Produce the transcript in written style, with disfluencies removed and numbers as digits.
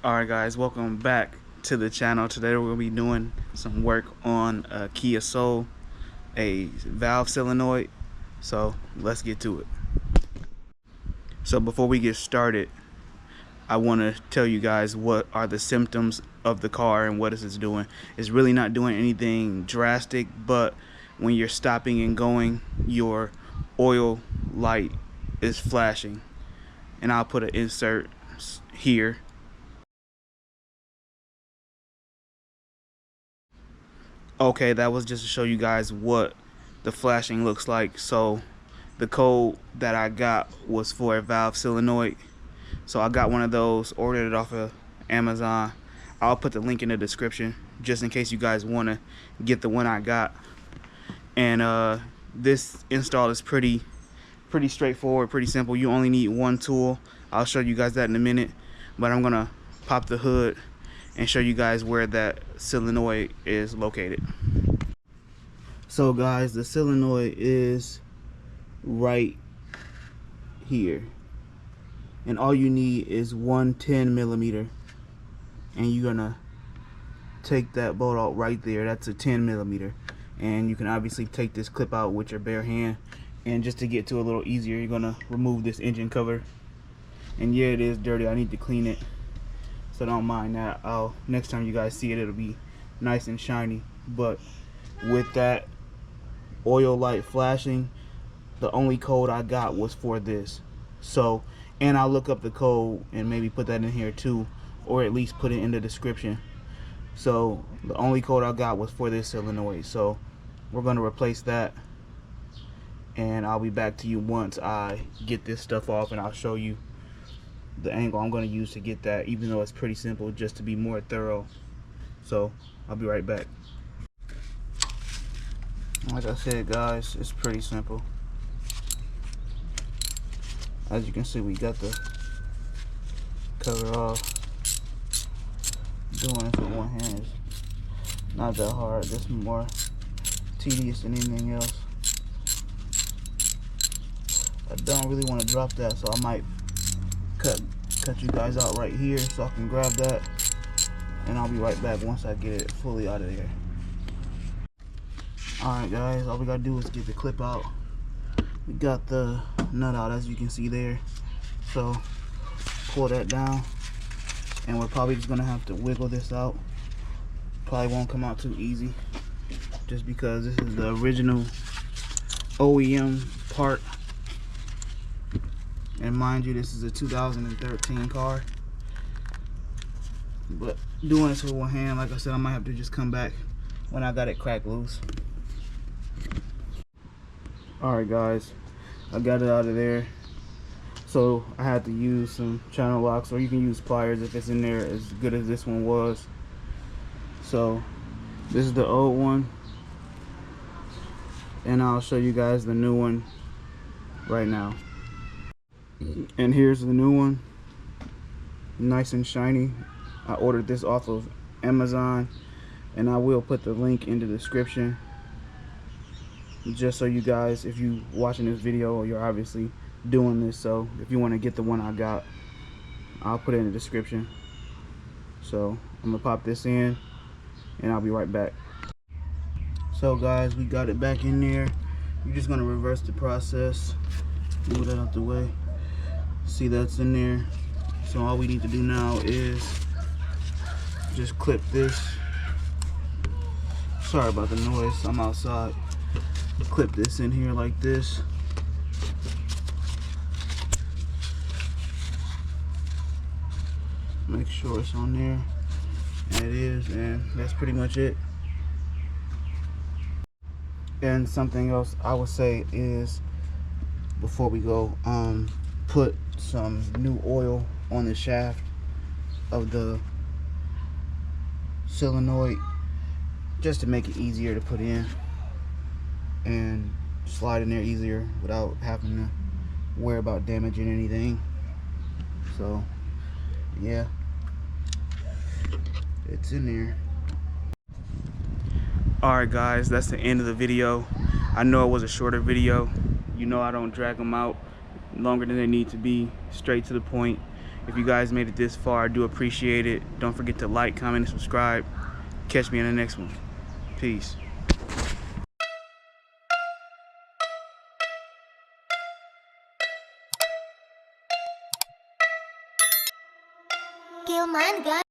Alright guys, welcome back to the channel. Today we're going to be doing some work on a Kia Soul, a valve solenoid. So let's get to it. So before we get started, I want to tell you guys what are the symptoms of the car and what is it doing. It's really not doing anything drastic, but when you're stopping and going, your oil light is flashing. And I'll put an insert here. Okay, that was just to show you guys what the flashing looks like. So the code that I got was for a valve solenoid. So I got one of those, ordered it off of Amazon. I'll put the link in the description just in case you guys want to get the one I got. And this install is pretty straightforward, pretty simple. You only need one tool. I'll show you guys that in a minute, but I'm gonna pop the hood and show you guys where that solenoid is located. So guys, the solenoid is right here, and all you need is one 10mm, and you're gonna take that bolt out right there. That's a 10mm, and you can obviously take this clip out with your bare hand. And just to get to a little easier, you're gonna remove this engine cover, and yeah, it is dirty. I need to clean it, so don't mind that. Next time you guys see it, it'll be nice and shiny. But with that oil light flashing, the only code I got was for this. So, and I'll look up the code and maybe put that in here too, or at least put it in the description. So the only code I got was for this solenoid. So we're gonna replace that, and I'll be back to you once I get this stuff off, and I'll show you the angle I'm going to use to get that, even though it's pretty simple, just to be more thorough. So I'll be right back. Like I said guys, it's pretty simple. As you can see, we got the cover off. Doing this with one hand is not that hard, just more tedious than anything else. I don't really want to drop that, so I might cut you guys out right here so I can grab that, and I'll be right back once I get it fully out of there. Alright guys, all we gotta do is get the clip out. We got the nut out, as you can see there, so pull that down, and we're probably just gonna have to wiggle this out. Probably won't come out too easy, just because this is the original OEM part. And mind you, this is a 2013 car. But doing this with one hand, like I said, I might have to just come back when I got it cracked loose. Alright guys, I got it out of there. So I had to use some channel locks, or you can use pliers if it's in there as good as this one was. So this is the old one, and I'll show you guys the new one right now. And here's the new one, nice and shiny. I ordered this off of Amazon, and I will put the link in the description, just so you guys, if you watching this video, you're obviously doing this, so if you want to get the one I got, I'll put it in the description. So I'm gonna pop this in, and I'll be right back. So guys, we got it back in there. You're just gonna reverse the process, move that out the way. See, that's in there. So all we need to do now is just clip this. Sorry about the noise, I'm outside. Clip this in here like this. Make sure it's on there, and it is, and that's pretty much it. And something else I would say is, before we go, put some new oil on the shaft of the solenoid, just to make it easier to put in and slide in there easier without having to worry about damaging anything. So yeah, it's in there. Alright guys, that's the end of the video. I know it was a shorter video. You know I don't drag them out longer than they need to be, straight to the point. If you guys made it this far, I do appreciate it. Don't forget to like, comment, and subscribe. Catch me in the next one. Peace. Kill mine gun.